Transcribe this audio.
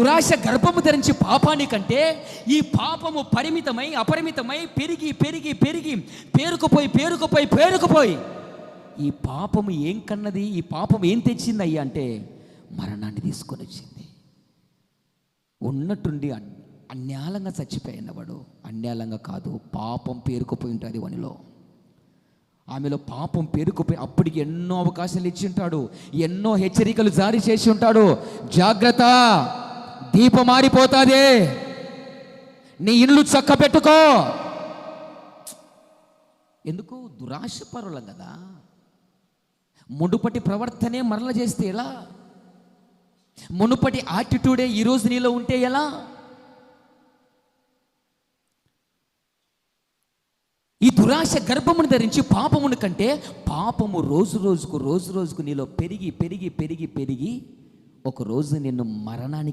దురాశ గర్భము ధరించి పాపాని కంటే ఈ పాపము పరిమితమై అపరిమితమై పెరిగి పెరిగి పెరిగి పేరుకుపోయి ఈ పాపము ఏం కన్నది, ఈ పాపం ఏం తెచ్చింది అయ్యా అంటే మరణాన్ని తీసుకొని వచ్చింది. ఉన్నట్టుండి అన్యాలంగా చచ్చిపోయినవాడు, అన్యాలంగా కాదు, పాపం పేరుకుపోయి ఉంటుంది వానిలో, ఆమెలో పాపం పేరుకుపోయి అప్పటికి ఎన్నో అవకాశాలు ఇచ్చి ఉంటాడు, ఎన్నో హెచ్చరికలు జారీ చేసి ఉంటాడు. జాగ్రత్త, దీపం మారిపోతుంది, నీ ఇల్లు చక్క పెట్టుకో. ఎందుకు? దురాశపరులం కదా. మునుపటి ప్రవర్తనే మరల చేస్తే ఎలా? మునుపటి యాటిట్యూడే ఈరోజు నీలో ఉంటే ఎలా? ఈ దురాశ గర్భమును ధరించి పాపమును కంటే పాపము రోజు రోజుకు నీలో పెరిగి పెరిగి పెరిగి పెరిగి ఒక రోజు నిన్ను మరణానికి